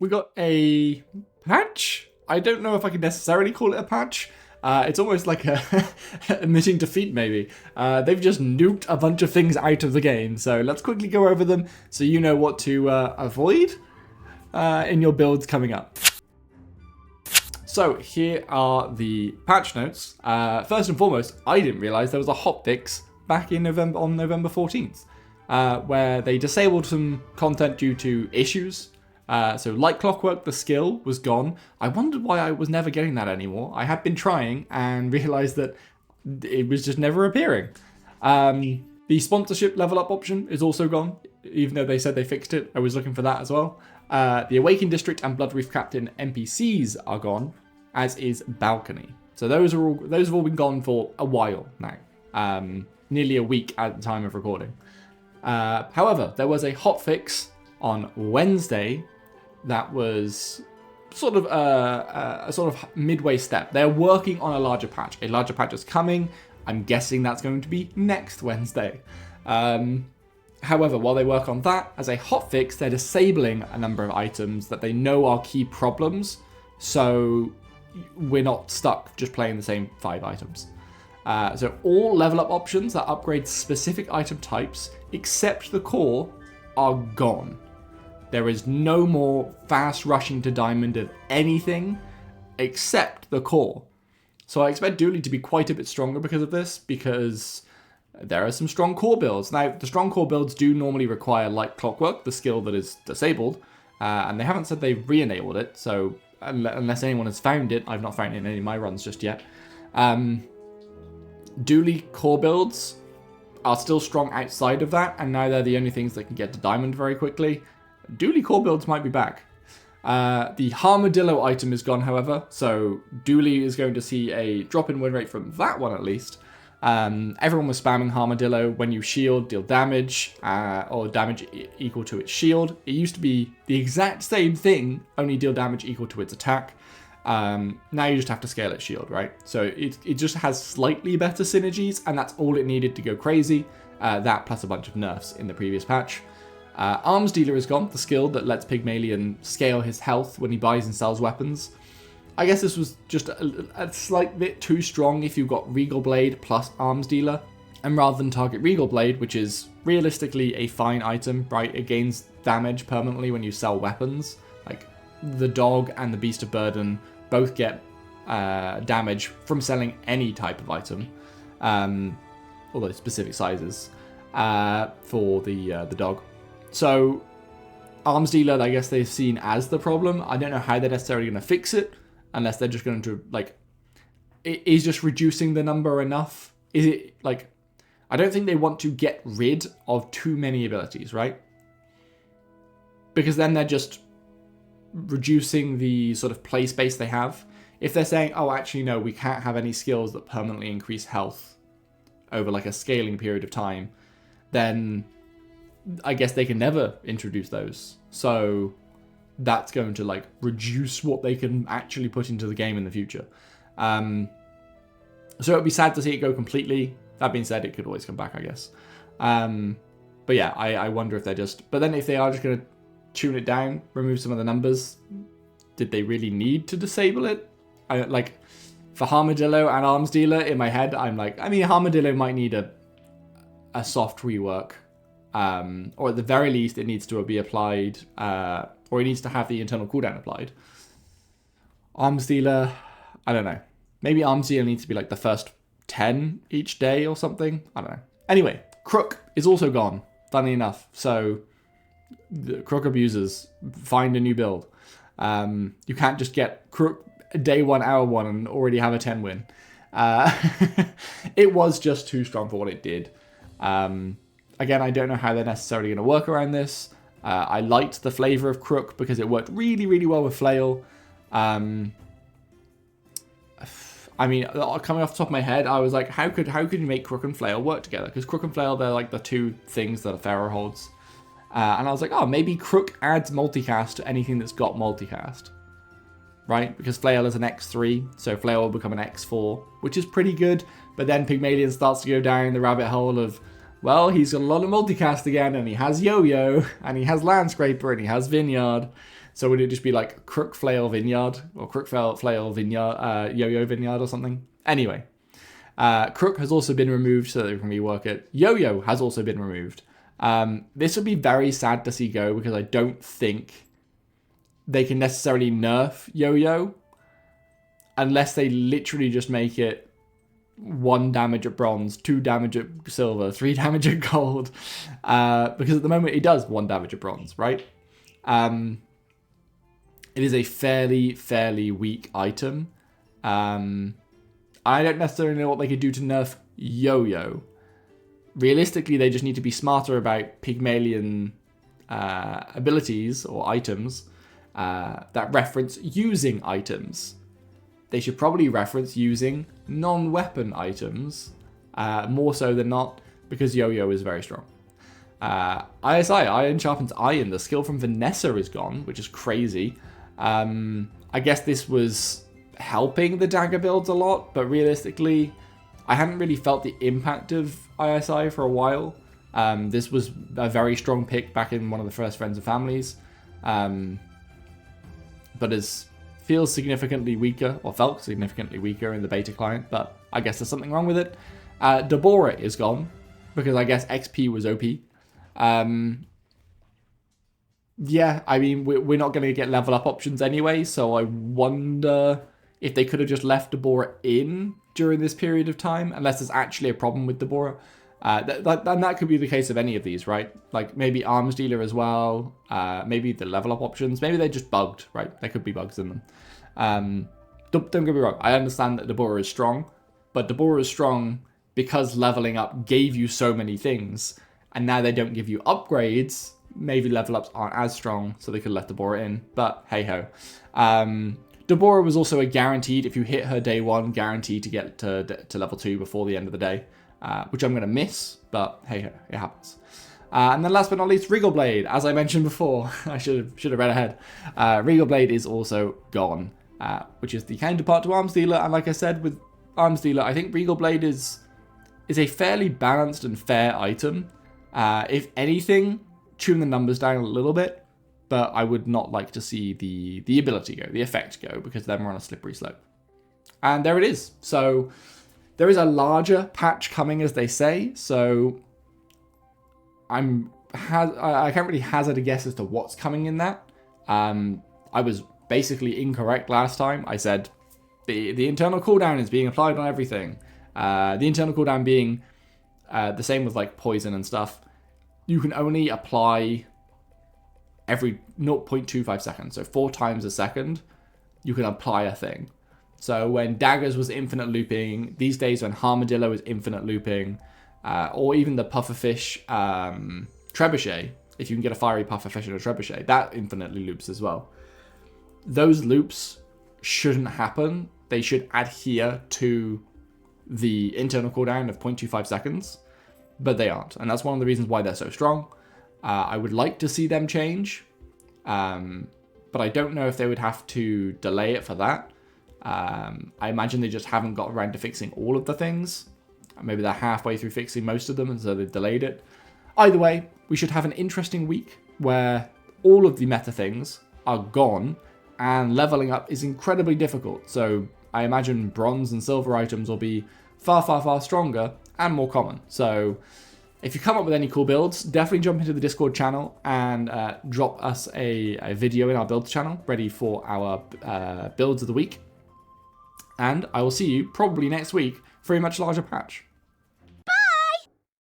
we got a patch. I don't know if I can necessarily call it a patch. It's almost like a admitting defeat, maybe. They've just nuked a bunch of things out of the game. So let's quickly go over them so you know what to avoid in your builds coming up. So here are the patch notes. First and foremost, I didn't realize there was a hotfix back in November 14th, where they disabled some content due to issues. So like clockwork, the skill was gone. I wondered why I was never getting that anymore. I had been trying and realized that it was just never appearing. The sponsorship level up option is also gone, even though they said they fixed it. I was looking for that as well. The Awakened District and Blood Reef Captain NPCs are gone, as is Balcony. So those have all been gone for a while now, nearly a week at the time of recording. However, there was a hotfix on Wednesday that was sort of a sort of midway step. They're working on a larger patch. A larger patch is coming. I'm guessing that's going to be next Wednesday. However, while they work on that, as a hotfix, they're disabling a number of items that they know are key problems, so we're not stuck just playing the same 5 items. So all level up options that upgrade specific item types, except the core, are gone. There is no more fast rushing to diamond of anything except the core. So I expect Dooley to be quite a bit stronger because of this, because there are some strong core builds. Now, the strong core builds do normally require like clockwork, the skill that is disabled, and they haven't said they've re-enabled it, so unless anyone has found it, I've not found it in any of my runs just yet. Dooley core builds are still strong outside of that, and now they're the only things that can get to diamond very quickly. Dooley core builds might be back. The Harmadillo item is gone, however, so Dooley is going to see a drop in win rate from that one at least. Everyone was spamming Harmadillo. When you shield, deal damage, or damage equal to its shield. It used to be the exact same thing, only deal damage equal to its attack. Now you just have to scale its shield, right? So it just has slightly better synergies, and that's all it needed to go crazy. That plus a bunch of nerfs in the previous patch. Arms Dealer is gone, the skill that lets Pygmalion scale his health when he buys and sells weapons. I guess this was just a slight bit too strong if you've got Regal Blade plus Arms Dealer. And rather than target Regal Blade, which is realistically a fine item, right? It gains damage permanently when you sell weapons. Like, the Dog and the Beast of Burden both get damage from selling any type of item. Although specific sizes for the Dog. So, Arms Dealer, I guess they've seen as the problem. I don't know how they're necessarily going to fix it, unless they're just going to, like, is just reducing the number enough? Is it, like, I don't think they want to get rid of too many abilities, right? Because then they're just reducing the sort of play space they have. If they're saying, oh, actually, no, we can't have any skills that permanently increase health over, like, a scaling period of time, then I guess they can never introduce those. So that's going to, like, reduce what they can actually put into the game in the future. So it would be sad to see it go completely. That being said, it could always come back, I guess. But yeah, I wonder if they're just... But then if they are just going to tune it down, remove some of the numbers, did they really need to disable it? Like, for Harmadillo and Arms Dealer, in my head, I'm like, I mean, Harmadillo might need a soft rework. Or at the very least, it needs to be applied, or it needs to have the internal cooldown applied. Arms Dealer, I don't know. Maybe Arms Dealer needs to be like the first 10 each day or something. I don't know. Anyway, Crook is also gone, funny enough. So, the Crook abusers, find a new build. You can't just get Crook day 1, hour 1 and already have a 10 win. It was just too strong for what it did. Again, I don't know how they're necessarily going to work around this. I liked the flavor of Crook because it worked really, really well with Flail. I mean, coming off the top of my head, I was like, how could you make Crook and Flail work together? Because Crook and Flail, they're like the two things that a Pharaoh holds. And I was like, oh, maybe Crook adds multicast to anything that's got multicast. Right? Because Flail is an X3, so Flail will become an X4, which is pretty good. But then Pygmalion starts to go down the rabbit hole of, well, he's got a lot of multicast again, and he has Yo-Yo, and he has Landscraper, and he has Vineyard. So would it just be like Crook Flail Vineyard or Crook Flail Vineyard, Yo-Yo Vineyard or something? Anyway, Crook has also been removed so that we can rework it. Yo-Yo has also been removed. This would be very sad to see go because I don't think they can necessarily nerf Yo-Yo unless they literally just make it 1 damage at bronze, 2 damage at silver, 3 damage at gold. Because at the moment it does 1 damage at bronze, right? It is a fairly weak item. I don't necessarily know what they could do to nerf Yo-Yo. Realistically, they just need to be smarter about Pygmalion abilities or items that reference using items. They should probably reference using non-weapon items more so than not, because Yo-Yo is very strong. ISI, Iron Sharpens Iron. The skill from Vanessa is gone, which is crazy. I guess this was helping the dagger builds a lot, but realistically, I hadn't really felt the impact of ISI for a while. This was a very strong pick back in one of the first Friends and Families, but feels significantly weaker, or felt significantly weaker in the beta client, but I guess there's something wrong with it. Deborah is gone, because I guess XP was OP. Yeah, I mean, we're not going to get level up options anyway, so I wonder if they could have just left Deborah in during this period of time, unless there's actually a problem with Deborah. And that could be the case of any of these, right? Like maybe Arms Dealer as well, maybe the level up options, maybe they're just bugged, right? There could be bugs in them. Don't get me wrong, I understand that Deborah is strong, but Deborah is strong because leveling up gave you so many things, and now they don't give you upgrades. Maybe level ups aren't as strong, so they could let Deborah in, but hey ho. Deborah was also a guaranteed, if you hit her day 1, guaranteed to get to level 2 before the end of the day, which I'm going to miss, but hey ho, it happens. And then last but not least, Regal Blade. As I mentioned before, I should have read ahead. Regal Blade is also gone, which is the counterpart to Arms Dealer, and like I said, with Arms Dealer, I think Regal Blade is a fairly balanced and fair item. If anything, tune the numbers down a little bit, but I would not like to see the ability go, the effect go, because then we're on a slippery slope. And there it is. So there is a larger patch coming, as they say, so I can't really hazard a guess as to what's coming in that. I was basically incorrect last time. I said the internal cooldown is being applied on everything. The internal cooldown being the same with like poison and stuff. You can only apply every 0.25 seconds, so 4 times a second, you can apply a thing. So when Daggers was infinite looping, these days when Harmadillo is infinite looping, or even the Pufferfish Trebuchet, if you can get a fiery Pufferfish and a Trebuchet, that infinitely loops as well. Those loops shouldn't happen. They should adhere to the internal cooldown of 0.25 seconds, but they aren't. And that's one of the reasons why they're so strong. I would like to see them change, but I don't know if they would have to delay it for that. I imagine they just haven't got around to fixing all of the things. Maybe they're halfway through fixing most of them, and so they've delayed it. Either way, we should have an interesting week where all of the meta things are gone, and leveling up is incredibly difficult. So I imagine bronze and silver items will be far stronger and more common. So if you come up with any cool builds, definitely jump into the Discord channel and drop us a video in our builds channel ready for our builds of the week. And I will see you probably next week for a much larger patch.